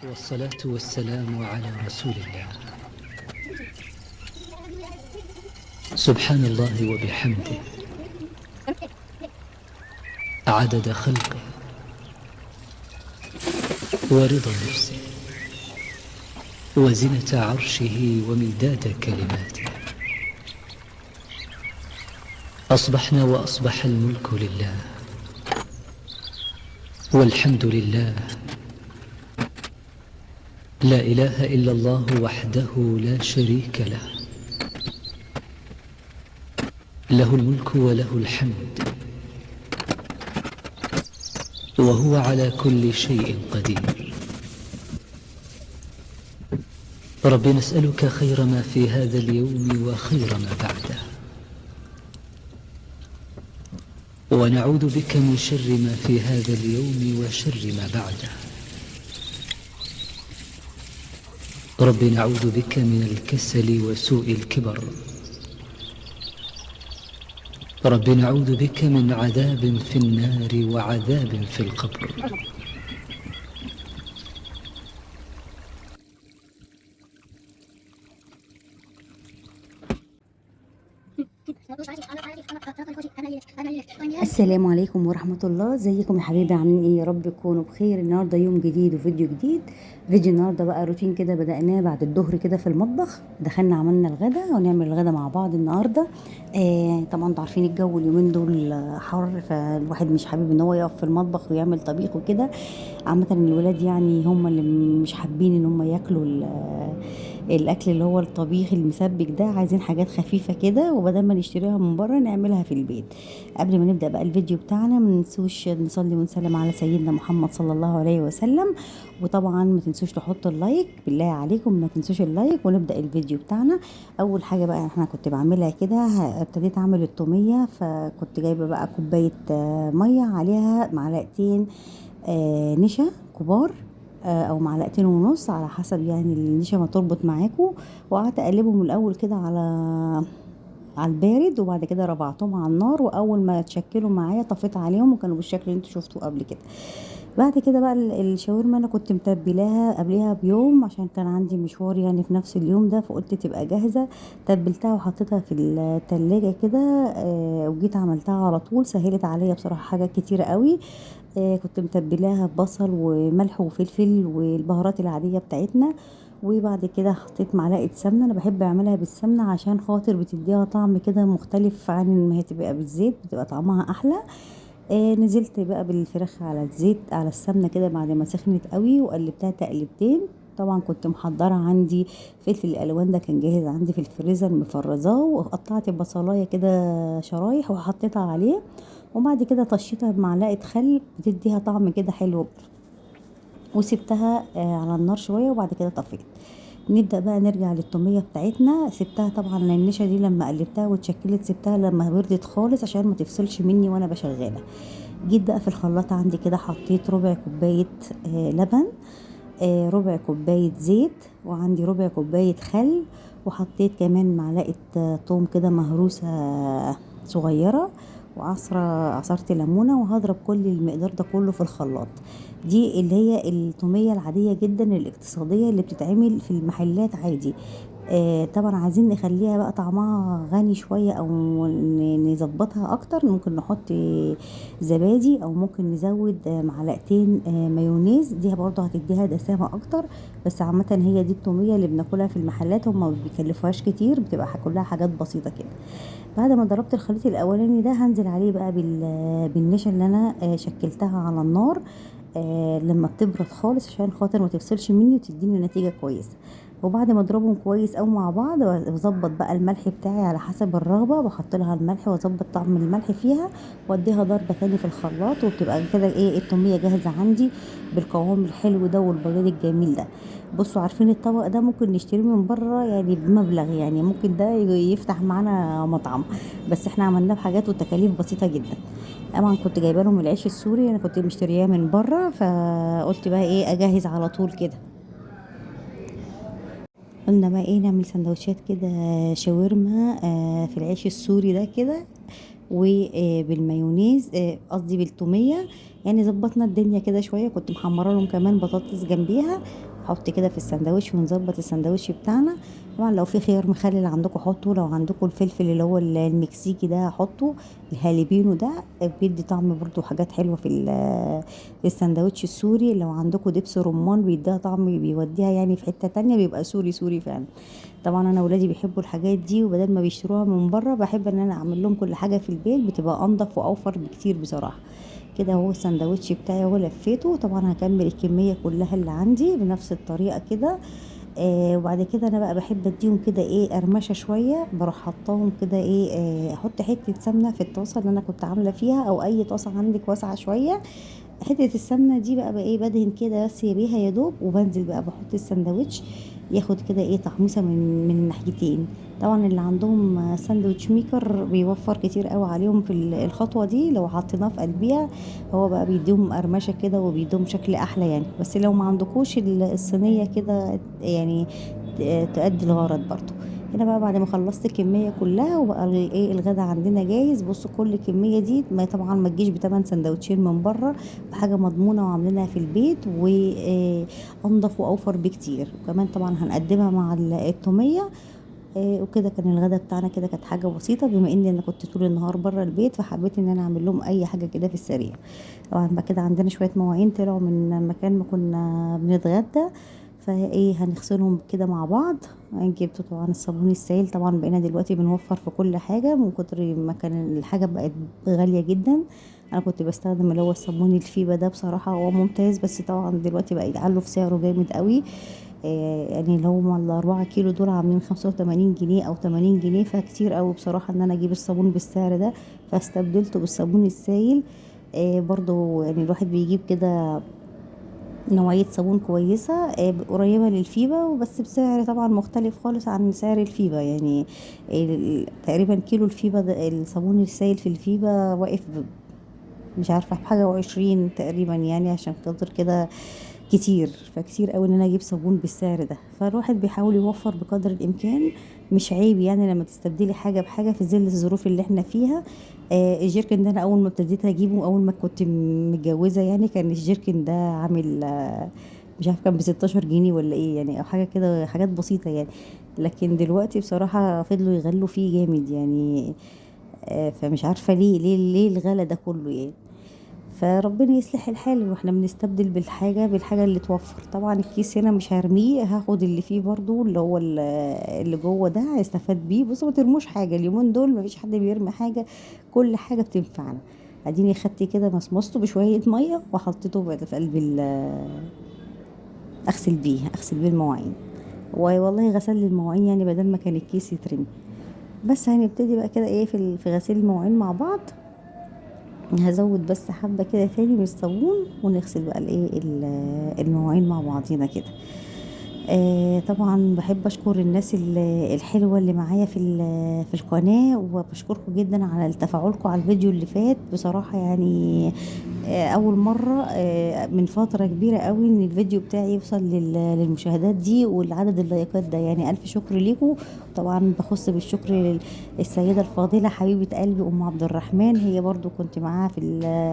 والصلاة والسلام على رسول الله. سبحان الله وبحمده عدد خلقه ورضا نفسه وزنة عرشه ومداد كلماته. أصبحنا وأصبح الملك لله والحمد لله، لا إله إلا الله وحده لا شريك له، له الملك وله الحمد وهو على كل شيء قدير. رب نسألك خير ما في هذا اليوم وخير ما بعده، ونعوذ بك من شر ما في هذا اليوم وشر ما بعده. رب نعوذ بك من الكسل وسوء الكبر. رب نعوذ بك من عذاب في النار وعذاب في القبر. السلام عليكم ورحمة الله. ازيكم يا حبيبي؟ عاملين ايه؟ يا رب تكونوا بخير. النهارده يوم جديد وفيديو جديد. فيديو النهارده بقى روتين كده بدأناه بعد الظهر كده في المطبخ. دخلنا عملنا الغدا ونعمل الغدا مع بعض النهارده. طبعا انتوا عارفين الجو اليومين دول حر، فالواحد مش حابب ان هو يقف في المطبخ ويعمل طبيخ وكده. عامة الولاد يعني هم اللي مش حابين ان هم ياكلوا الاكل اللي هو الطبيخ المسبك ده، عايزين حاجات خفيفه كده، وبدل ما نشتريها من بره نعملها في البيت. قبل ما نبدا بقى الفيديو بتاعنا ما ننسوش نصلي ونسلم على سيدنا محمد صلى الله عليه وسلم، وطبعا ما تنسوش تحطوا اللايك، بالله عليكم ما تنسوش اللايك، ونبدا الفيديو بتاعنا. اول حاجه بقى احنا كنت بعملها كده، ابتديت اعمل التوميه، فكنت جايبه بقى كوبايه ميه عليها معلقتين نشا كبار، او معلقتين ونص على حسب يعني النشا ما تربط معاكم. وقعدت اقلبهم الاول كده على البارد، وبعد كده رفعتهم على النار، واول ما اتشكلوا معايا طفيت عليهم وكانوا بالشكل اللي انتوا شفتوه قبل كده. بعد كده بقى الشاورما انا كنت متبلاها قبلها بيوم عشان كان عندي مشوار يعني في نفس اليوم ده، فقلت تبقى جاهزه. تبلتها وحطيتها في التلاجة كده، وجيت عملتها على طول. سهلت عليا بصراحه حاجات كتيره قوي. كنت متبلاها ببصل وملح وفلفل والبهارات العاديه بتاعتنا. وبعد كده حطيت معلقه سمنه، انا بحب اعملها بالسمنه عشان خاطر بتديها طعم كده مختلف عن ما هي تبقى بالزيت، بتبقى طعمها احلى. نزلت بقى بالفراخ على الزيت على السمنه كده بعد ما سخنت قوي، وقلبتها تقلبتين. طبعا كنت محضره عندي فلفل الالوان ده، كان جاهز عندي في الفريزر مفرزاه، وقطعت بصلايه كده شرايح وحطيتها عليه. وبعد كده طشيتها بمعلقه خل بتديها طعم كده حلو، وسبتها على النار شويه، وبعد كده طفيت. نبدأ بقى نرجع للتومية بتاعتنا. سبتها طبعا النشا دي لما قلبتها واتشكلت سبتها لما بردت خالص عشان ما تفصلش مني وانا بشغلها. جيت بقى في الخلاطة عندي كده حطيت ربع كوباية لبن، ربع كوباية زيت، وعندي ربع كوباية خل، وحطيت كمان معلقة توم كده مهروسة صغيرة، عصرت ليمونة، وهضرب كل المقدار ده كله في الخلاط. دي اللي هي التومية العادية جدا الاقتصادية اللي بتتعمل في المحلات عادي. طبعا عايزين نخليها بقى طعمها غني شوية، او نظبطها اكتر، ممكن نحط زبادي، او ممكن نزود معلقتين مايونيز، دي برضه هتديها دسامة اكتر. بس عامة هي دي التومية اللي بناكلها في المحلات، هما ما بيكلفوهاش كتير، بتبقى كلها حاجات بسيطة كده. بعد ما ضربت الخليط الاولاني ده هنزل عليه بقى بالنشا اللي انا شكلتها على النار لما بتبرد خالص عشان خاطر ما تفصلش مني وتديني نتيجة كويسة. وبعد ما اضربهم كويس او مع بعض، بظبط بقى الملح بتاعي على حسب الرغبة، بحط لها الملح واظبط طعم الملح فيها، واديها ضربة تاني في الخلاط، وبتبقى كده ايه التومية جاهزة عندي بالقوام الحلو ده والبياض الجميل ده. بصوا عارفين الطبق ده ممكن نشتريه من بره يعني بمبلغ، يعني ممكن ده يفتح معانا مطعم، بس احنا عملناه بحاجات وتكاليف بسيطة جدا. طبعا كنت جايبه لهم العيش السوري، انا كنت مشترياه من بره، فقلت بقى ايه اجهز على طول كده. قلنا بقى ايه نعمل سندوتشات كده شاورما في العيش السوري ده كده، وبالمايونيز، قصدي بالتوميه. يعني ظبطنا الدنيا كده شويه، كنت محمره لهم كمان بطاطس جنبيها، نحط كده في السندوتش ونظبط السندوتش بتاعنا. طبعا لو في خيار مخلل عندكم حطوا، لو عندكم الفلفل اللي هو المكسيكي ده حطوا، الهاليبينو ده بيدي طعم برضو حاجات حلوه في السندوتش السوري. لو عندكم دبس رمان بيديها طعم، بيوديها يعني في حته تانية، بيبقى سوري سوري فعلا. طبعا انا ولادي بيحبوا الحاجات دي، وبدل ما بيشتروها من بره بحب ان انا اعمل لهم كل حاجه في البيت، بتبقى انضف واوفر بكتير بصراحه. كده هو السندوتش بتاعي هو لفيته. طبعا هكمل الكميه كلها اللي عندي بنفس الطريقه كده. وبعد كده انا بقى بحب اديهم كده ايه قرمشه شويه، بروح حطاهم كده ايه، احط حته سمنه في الطاسه اللي انا كنت عامله فيها، او اي طاسه عندك واسعه شويه. حته السمنه دي بقى ايه بدهن كده بس بيها يا دوب، وبنزل بقى بحط السندوتش ياخد كده ايه تحميصه من الناحيتين. طبعا اللي عندهم ساندوتش ميكر بيوفر كتير قوي عليهم في الخطوه دي، لو حطيناه في قلبيها هو بقى بيديهم قرمشه كده وبيديهم شكل احلى يعني. بس لو ما عندكوش الصينيه كده يعني تؤدي الغرض برضو. هنا بقى بعد ما خلصت الكميه كلها وبقى ايه الغدا عندنا جاهز. بصوا كل الكميه دي ما طبعا ما تجيش ب8 سندوتشين من بره، بحاجه مضمونه وعاملينها في البيت، وانضف واوفر بكتير. وكمان طبعا هنقدمها مع التوميه. وكده كان الغدا بتاعنا كده، كانت حاجه بسيطه بما اني انا كنت طول النهار بره البيت، فحبيت ان انا اعمل لهم اي حاجه كده في السريع. طبعا بقى كده عندنا شويه مواعين طلعوا من مكان ما كنا بنتغدى، فايه هنغسلهم كده مع بعض. جبت طبعا الصابون السائل، طبعا بقينا دلوقتي بنوفر في كل حاجه من كتر ما كان الحاجه بقت غاليه جدا. انا كنت بستخدم اللي هو الصابون الفيبا ده، بصراحه هو ممتاز، بس طبعا دلوقتي بقى يعلوا في سعره جامد قوي. يعني اللي هما ال4 كيلو دول عاملين 85 جنيه او 80 جنيه، فكتير قوي بصراحة ان انا اجيب الصابون بالسعر ده، فاستبدلته بالصابون السائل. برضو يعني الواحد بيجيب كده نوعية صابون كويسة قريبة للفيبا، وبس بسعر طبعا مختلف خالص عن سعر الفيبا يعني. تقريبا كيلو الفيبا ده الصابون السائل في الفيبا واقف مش عارفة بحاجة وعشرين تقريبا يعني، عشان خاطر كده كتير. فكتير قوي ان انا اجيب صابون بالسعر ده، فالواحد بيحاول يوفر بقدر الامكان. مش عيب يعني لما تستبدلي حاجه بحاجه في ظل الظروف اللي احنا فيها. الجيركن ده انا اول ما ابتديت اجيبه، اول ما كنت متجوزه يعني، كان الجيركن ده عامل مش عارفه كان ب16 جنيه ولا ايه يعني، او حاجه كده، حاجات بسيطه يعني. لكن دلوقتي بصراحه فضلوا يغلوا فيه جامد يعني. فمش عارفه ليه الغلا ده كله يعني. فربنا يصلح الحال، واحنا بنستبدل بالحاجة اللي توفر. طبعا الكيس هنا مش هرميه، هاخد اللي فيه برضو اللي هو اللي جوه ده هيستفاد بيه. بصوا ما ترموش حاجة اليومين دول، ما فيش حد بيرمي حاجة، كل حاجة بتنفعنا. اديني خدت كده مصمصته بشوية مية وحطيته في قلب اغسل بيه المواعين. والله غسل لي المواعين يعني بدل ما كان الكيس يترمي. بس هنبتدي بقى كده ايه في غسيل المواعين مع بعض. هزود بس حبة كده تاني من الصابون، ونغسل بقى المواعين مع بعضينا كده. طبعا بحب اشكر الناس الحلوه اللي معايا في القناه، وبشكركم جدا على تفاعلكم على الفيديو اللي فات بصراحه يعني. اول مره من فتره كبيره قوي ان الفيديو بتاعي يوصل للمشاهدات دي والعدد اللايكات ده، يعني الف شكر ليكم. طبعا بخص بالشكر للسيده الفاضله حبيبه قلبي ام عبد الرحمن، هي برضو كنت معاها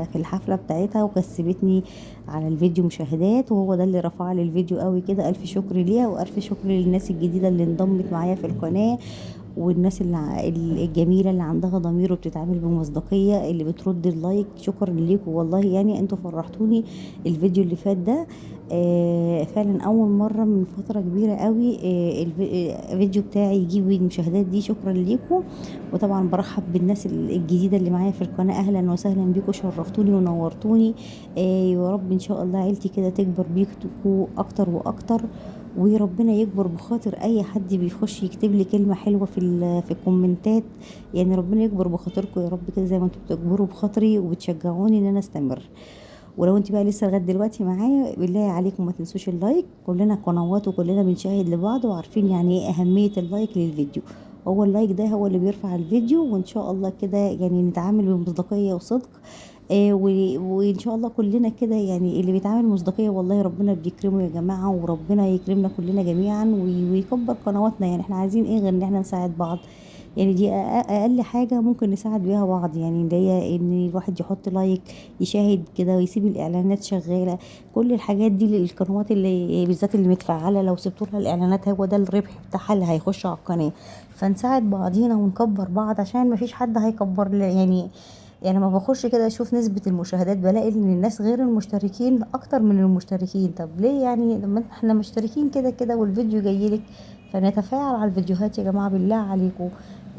في الحفله بتاعتها وكسبتني على الفيديو مشاهدات، وهو ده اللي رفع لي الفيديو قوي كده. الف شكر ليها، والف شكر للناس الجديده اللي انضمت معايا في القناه، والناس الجميله اللي عندها ضمير وبتتعامل بمصداقيه، اللي بترد اللايك. شكرا ليكم والله يعني، انتوا فرحتوني الفيديو اللي فات ده. فعلا اول مره من فتره كبيره قوي الفيديو بتاعي يجيب المشاهدات دي. شكرا ليكم. وطبعا برحب بالناس الجديده اللي معايا في القناه، اهلا وسهلا بيكم، شرفتوني ونورتوني. يا رب ان شاء الله عيلتي كده تكبر بيكم اكتر واكتر، وربنا يكبر بخاطر اي حد بيخش يكتب لي كلمه حلوه في الكومنتات. يعني ربنا يكبر بخاطركم يا رب كده، زي ما انتم بتكبروا بخاطري وبتشجعوني ان انا استمر. ولو انت بقى لسه لغايه دلوقتي معايا، بالله عليكم ما تنسوش اللايك. كلنا قنوات وكلنا بنشاهد لبعض، وعارفين يعني ايه اهميه اللايك للفيديو. هو اللايك ده هو اللي بيرفع الفيديو، وان شاء الله كده يعني نتعامل بمصداقيه وصدق. وان شاء الله كلنا كده يعني، اللي بيتعامل مصداقيه والله ربنا بيكرمه يا جماعه، وربنا يكرمنا كلنا جميعا ويكبر قنواتنا. يعني احنا عايزين ايه غير ان احنا نساعد بعض يعني دي اقل حاجه ممكن نساعد بيها بعض، يعني اللي هي ان الواحد يحط لايك، يشاهد كده ويسيب الاعلانات شغاله. كل الحاجات دي للقنوات اللي بالذات اللي متفعله، لو سبتوا لها الاعلانات هو ده الربح بتاعها اللي هيخش على القناه. فنساعد بعضينا ونكبر بعض، عشان مفيش حد هيكبر يعني ما بخش كده اشوف نسبة المشاهدات، بلاقي ان الناس غير المشتركين اكتر من المشتركين. طب ليه؟ يعني لما احنا مشتركين كده كده والفيديو جايلك، فنتفاعل على الفيديوهات يا جماعة، بالله عليكم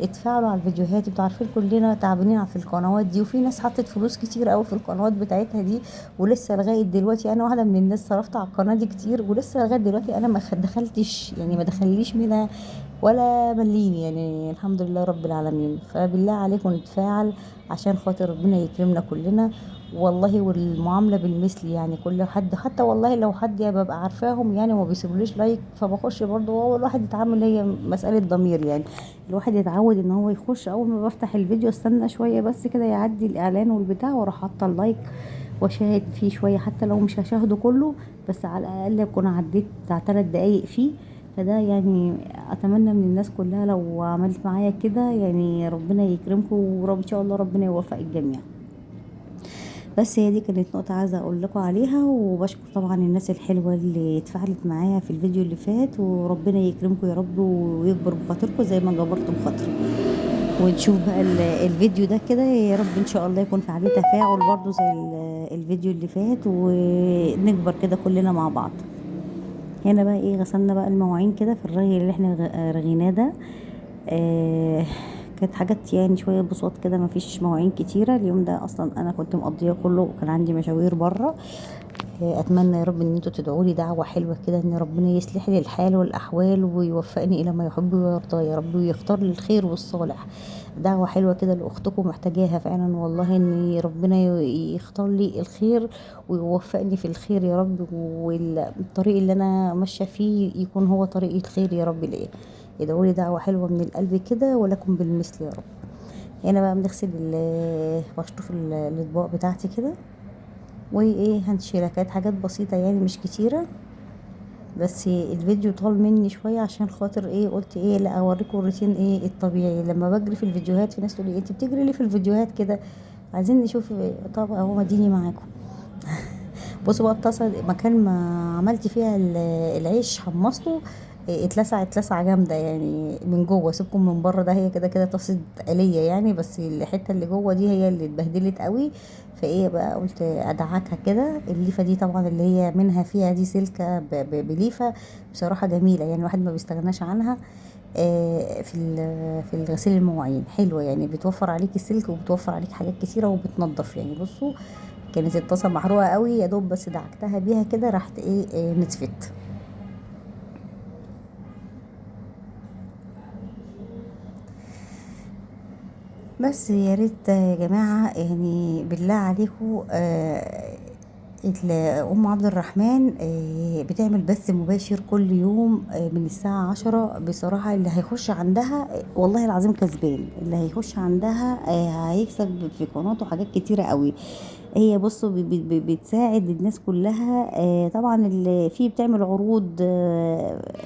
اتفاعلوا على الفيديوهات. انتوا عارفين كلنا تعبانين في القنوات دي، وفي ناس حطت فلوس كتير قوي في القنوات بتاعتها دي، ولسه لغايه دلوقتي انا واحده من الناس صرفت على القناه دي كتير، ولسه لغايه دلوقتي انا ما دخلتش، يعني ما دخليش منها ولا مليم، يعني الحمد لله رب العالمين. فبالله عليكم نتفاعل عشان خاطر ربنا يكرمنا كلنا والله. والمعامله بالمثل، يعني كل حد، حتى والله لو حد ببقى عارفاهم يعني وما بيسيبوليش لايك، فبخش برضه. هو الواحد يتعامل، هي مساله ضمير يعني. الواحد يتعود ان هو يخش اول ما بفتح الفيديو استنى شويه بس كده يعدي الاعلان والبتاع، واروح حاطه اللايك واشاهد فيه شويه، حتى لو مش هشاهده كله، بس على الاقل اكون عديت بتاع 3 دقايق فيه. فده يعني اتمنى من الناس كلها لو عملت معايا كده، يعني ربنا يكرمكم، ورب ان شاء الله ربنا يوفق الجميع. بس هي دي كانت نقطة عايزة اقول لكم عليها. وبشكر طبعا الناس الحلوة اللي اتفاعلت معايا في الفيديو اللي فات، وربنا يكرمكم يا رب ويكبر بخاطركم زي ما جبرتم خاطري. ونشوف بقى الفيديو ده كده يا رب ان شاء الله يكون في عليه تفاعل برضو زي الفيديو اللي فات، ونكبر كده كلنا مع بعض. هنا بقى ايه، غسلنا بقى المواعين كده في الرغي اللي احنا رغيناه ده. آه كانت حاجات يعني شويه بساط كده، ما فيش مواعين كتيره اليوم ده، اصلا انا كنت مقضيه كله وكان عندي مشاوير بره. اتمنى يا رب ان انتوا تدعوا لي دعوه حلوه كده، ان ربنا يصلح لي الحال والاحوال ويوفقني الى ما يحب ويرضى يا رب، ويختار لي الخير والصالح. دعوه حلوه كده لاختكم محتاجاها فعلا والله، ان ربنا يختار لي الخير ويوفقني في الخير يا رب، والطريق اللي انا ماشيه فيه يكون هو طريق الخير يا رب ليا. ادعوا لي دعوه حلوه من القلب كده، ولكم بالمثل يا رب. هنا بقى بنغسل بشطف الاطباق بتاعتي كده، وايه هنشيلها. كانت حاجات بسيطة يعني مش كتيرة، بس الفيديو طال مني شوية عشان خاطر ايه، قلت ايه لا اوريكم الروتين ايه الطبيعي لما بجري في الفيديوهات. في ناس تقول لي انت بتجري ليه في الفيديوهات كده؟ عايزين نشوف إيه؟ طب اهو مديني معاكم. بصوا بقى الطاسة مكان ما عملت فيها العيش حمصته، اتلسع جامدة يعني من جوه، سيبكم من بره ده، هي كده كده طاسة آلية يعني، بس الحتة اللي جوه دي هي اللي اتبهدلت قوي. فايه بقى قلت ادعكها كده. الليفة دي طبعا اللي هي منها فيها دي سلكة بليفة بصراحة جميلة، يعني الواحد ما بيستغناش عنها. في الغسيل المواعين حلوة، يعني بتوفر عليك السلك وبتوفر عليك حاجات كتيرة وبتنضف. يعني بصوا كانت الطاسة محروقة قوي، يا دوب بس دعكتها بيها كده راحت ايه نتفت. بس يا ريت يا جماعة يعني بالله عليكم ام عبد الرحمن بتعمل بث مباشر كل يوم من الساعة 10. بصراحة اللي هيخش عندها والله العظيم كسبان، اللي هيخش عندها هيكسب في قناته حاجات كتيرة قوي. هي بصوا بتساعد الناس كلها. طبعا اللي فيه بتعمل عروض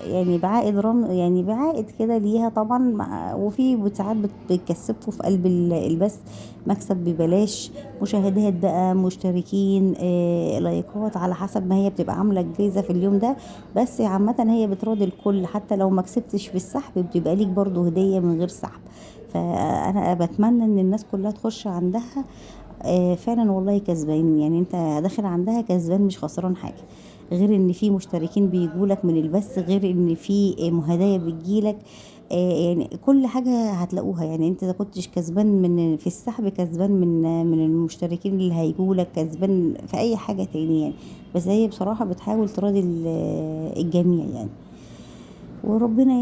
يعني بعائد يعني بعائد كده ليها طبعا، وفي ساعات بتكسبكوا في قلب البث مكسب ببلاش، مشاهدات بقى، مشتركين، لايكات، على حسب ما هي بتبقى عامله جايزه في اليوم ده. بس عامه هي بتراضي الكل، حتى لو ما كسبتش في السحب بتبقى ليك برضو هديه من غير سحب. فانا بتمنى ان الناس كلها تخش عندها فعلا والله كسبان، يعني انت داخل عندها كسبان مش خسران حاجه، غير ان في مشتركين بيجولك من البث، غير ان في هدايا بتجيلك. يعني كل حاجة هتلاقوها، يعني انت اذا كنتش كسبان من في السحب، كسبان من المشتركين اللي هيجولك، كسبان في اي حاجة تانية يعني. بس هي بصراحة بتحاول تراضي الجميع يعني، وربنا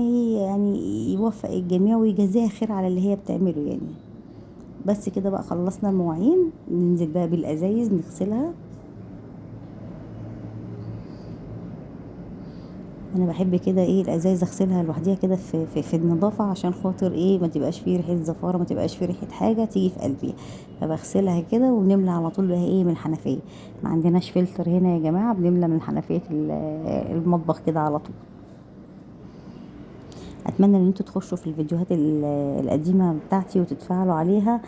يعني يوفق الجميع ويجازيها خير على اللي هي بتعمله يعني. بس كده بقى خلصنا المواعين، ننزل بقى بالازايز نغسلها. انا بحب كده ايه الازايز اغسلها لوحديها كده في النظافه، عشان خاطر ايه ما تبقاش فيه ريحه زفاره، ما تبقاش فيه ريحه حاجه تيجي في قلبي. فبغسلها كده ونملى على طول بقى ايه من الحنفيه. ما عندناش فلتر هنا يا جماعه، بنملى من حنفيه المطبخ كده على طول. اتمنى ان انتوا تخشوا في الفيديوهات القديمه بتاعتي وتتفاعلوا عليها.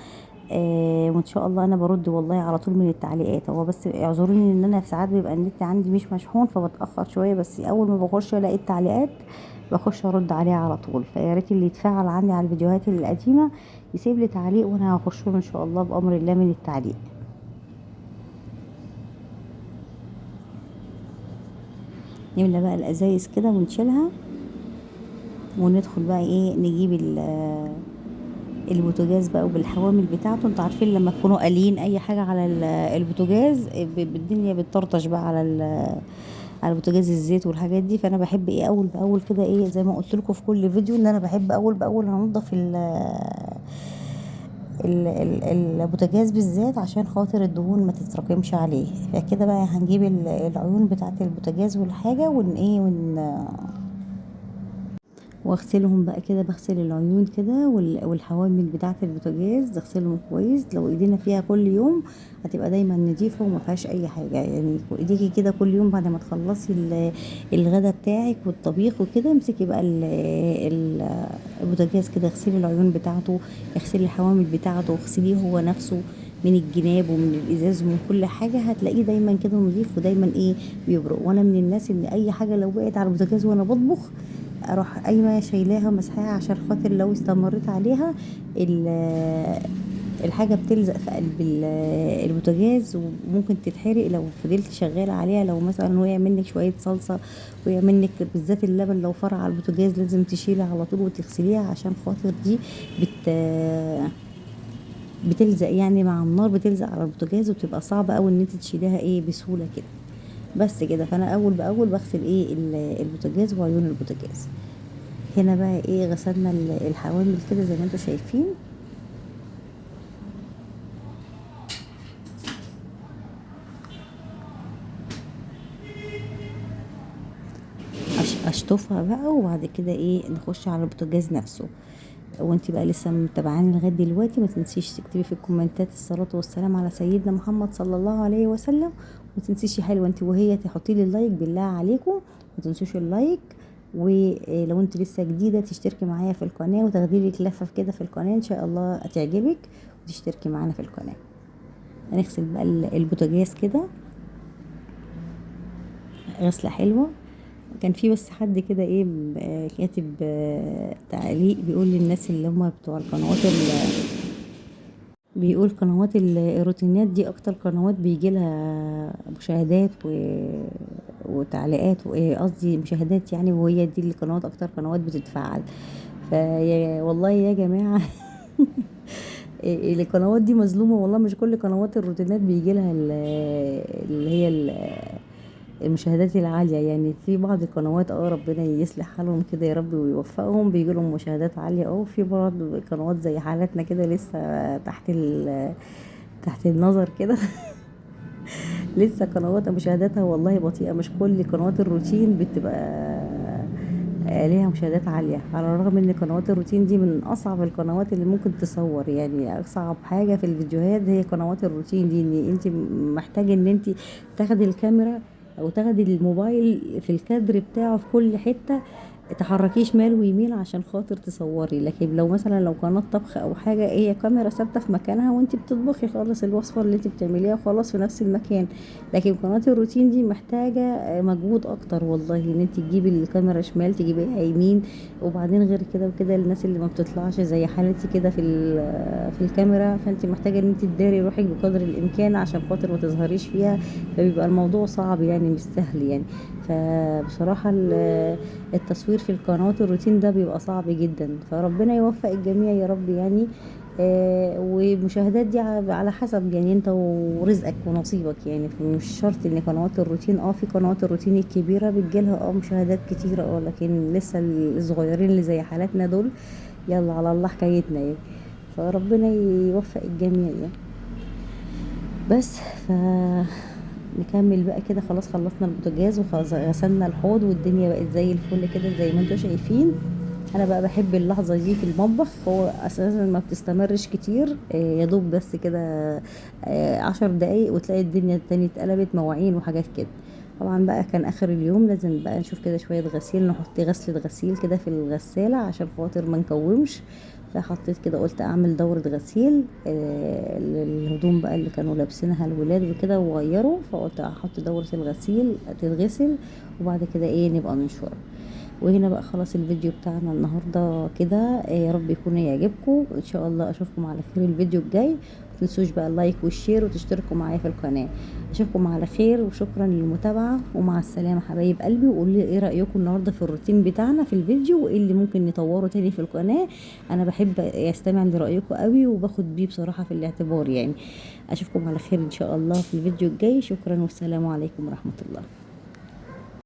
وان شاء الله انا برد والله على طول من التعليقات. هو بس اعذروني ان انا ساعات بيبقى النت عندي مش مشحون فبتاخر شويه، بس اول ما بخش الاقي التعليقات بخش ارد عليها على طول. فيا ريت اللي يتفاعل عندي على الفيديوهات القديمه يسيب لي تعليق وانا هخش له ان شاء الله بامر الله من التعليق. نملى بقى الازايز كده ونشيلها وندخل بقى ايه نجيب البوتاجاز بقى وبالحوامل بتاعته. انتوا عارفين لما تكونوا قالين اي حاجه على البوتاجاز الدنيا بتطرطش بقى على بوتاجاز الزيت والحاجات دي. فانا بحب ايه اول باول كده ايه زي ما قلت لكم في كل فيديو ان انا بحب اول باول انضف البوتاجاز بالذات عشان خاطر الدهون ما تتراكمش عليه. فكده بقى هنجيب العيون بتاعه البوتاجاز والحاجه واغسلهم بقى كده. بغسل العيون كده والحوامل بتاعه البوتاجاز اغسلهم كويس. لو ايدينا فيها كل يوم هتبقى دايما نضيفه وما فيهاش اي حاجه. يعني ايديكي كده كل يوم بعد ما تخلصي الغدا بتاعك والطبيخ وكده امسكي بقى البوتاجاز كده اغسلي العيون بتاعته، اغسلي الحوامل بتاعته، اغسليه هو نفسه من الجناب ومن الازاز ومن كل حاجه. هتلاقيه دايما كده نظيف ودايما ايه بيبرق. وانا من الناس ان اي حاجه لو وقعت على البوتاجاز وانا بطبخ اروح قايمه شايلاها ومسحاها عشان خاطر لو استمريت عليها الحاجه بتلزق في قلب البوتاجاز وممكن تتحرق لو فضلت شغاله عليها. لو مثلا وقع منك شويه صلصه، وقع منك بالذات اللبن لو فرع على البوتاجاز لازم تشيلها على طول وتغسليها عشان خاطر دي بتلزق يعني مع النار، بتلزق على البوتاجاز وبتبقى صعبه قوي ان انت تشيليها ايه بسهوله كده. بس كده. فانا اول باول بغسل ايه البوتاجاز وعيون البوتاجاز. هنا بقى ايه غسلنا الحوامل كده زي ما انتم شايفين. اشطفها بقى وبعد كده ايه نخش على البوتاجاز نفسه. وانت بقى لسه متابعاني لغايه دلوقتي ما تنسيش تكتبي في الكومنتات الصلاه والسلام على سيدنا محمد صلى الله عليه وسلم. وما تنسيش يا حلوه انت وهي تحطي لي اللايك بالله عليكم، ما تنسوش اللايك. ولو انت لسه جديده تشتركي معايا في القناه وتاخدي لك لفه كده في القناه ان شاء الله هتعجبك وتشتركي معانا في القناه. هنغسل بقى البوتاجاز كده غسله حلوه. كان في بس حد كده ايه كاتب تعليق بيقول للناس اللي هم بتوع القنوات بيقول قنوات الروتينات دي اكتر قنوات بيجي لها مشاهدات وتعليقات قصدي مشاهدات يعني، وهي دي القنوات اكتر قنوات بتتفاعل. والله يا جماعه القنوات دي مظلومه والله. مش كل قنوات الروتينات بيجي لها اللي هي المشاهدات العالية. يعني في بعض القنوات ربنا يصلح حالهم كده يا رب ويوفقهم بيجي لهم مشاهدات عالية. وفي برضه قنوات زي حالتنا كده لسه تحت النظر كده لسه قنوات مشاهداتها والله بطيئة. مش كل قنوات الروتين بتبقى ليها مشاهدات عالية، على الرغم ان قنوات الروتين دي من اصعب القنوات اللي ممكن تصور. يعني اصعب حاجة في الفيديوهات هي قنوات الروتين دي، ان انت محتاجة ان انت تاخدي الكاميرا او تاخدي الموبايل في الكادر بتاعه في كل حتة، تحركيه شمال ويمين عشان خاطر تصوري. لكن لو مثلا لو قناة طبخ او حاجة هي كاميرا ثابتة في مكانها وانت بتطبخي خلاص الوصفة اللي انت بتعمليها خلاص في نفس المكان. لكن قناة الروتين دي محتاجة مجهود اكتر والله، ان انت تجيبي الكاميرا شمال تجيبيها يمين. وبعدين غير كده وكده الناس اللي ما بتطلعش زي حالتي كده في الكاميرا، فانت محتاجة ان انت تداري روحك بقدر الامكان عشان خاطر ما تظهريش فيها. فبيبقى الموضوع صعب يعني مش سهل يعني. فبصراحة التصوير في القنوات الروتين ده بيبقى صعب جدا. فربنا يوفق الجميع يا رب يعني. ومشاهدات دي على حسب يعني انت ورزقك ونصيبك يعني. مش شرط ان قنوات الروتين في قنوات الروتين الكبيرة بتجيلها مشاهدات كتيرة لكن لسه الصغيرين اللي زي حالاتنا دول يلا على الله حكايتنا يعني. فربنا يوفق الجميع يعني. بس نكمل بقى كده. خلاص خلصنا البوتاجاز وغسلنا الحوض والدنيا بقت زي الفل كده زي ما انتم شايفين. انا بقى بحب اللحظه دي في المطبخ. هو اساسا ما بتستمرش كتير يا دوب بس كده 10 دقايق وتلاقي الدنيا التانية اتقلبت مواعين وحاجات كده. طبعا بقى كان اخر اليوم لازم بقى نشوف كده شويه غسيل، نحط غسله غسيل كده في الغساله عشان خاطر ما نكومش. فحطيت كده قلت اعمل دوره غسيل للهدوم بقى اللي كانوا لابسينها الولاد وكده وغيروا، فقلت احط دوره الغسيل تتغسل وبعد كده ايه نبقى ننشرها. وهنا بقى خلاص الفيديو بتاعنا النهارده كده، يا رب يكون يعجبكم ان شاء الله. اشوفكم على خير الفيديو الجاي، متنسوش بقى اللايك والشير وتشتركوا معايا في القناه. اشوفكم على خير وشكرا للمتابعه ومع السلامه حبايب قلبي. وقولوا لي ايه رايكم النهارده في الروتين بتاعنا في الفيديو، وايه اللي ممكن نطوره تاني في القناه. انا بحب استمع لرايكم قوي وباخد بيه بصراحه في الاعتبار يعني. اشوفكم على خير ان شاء الله في الفيديو الجاي. شكرا والسلام عليكم ورحمه الله.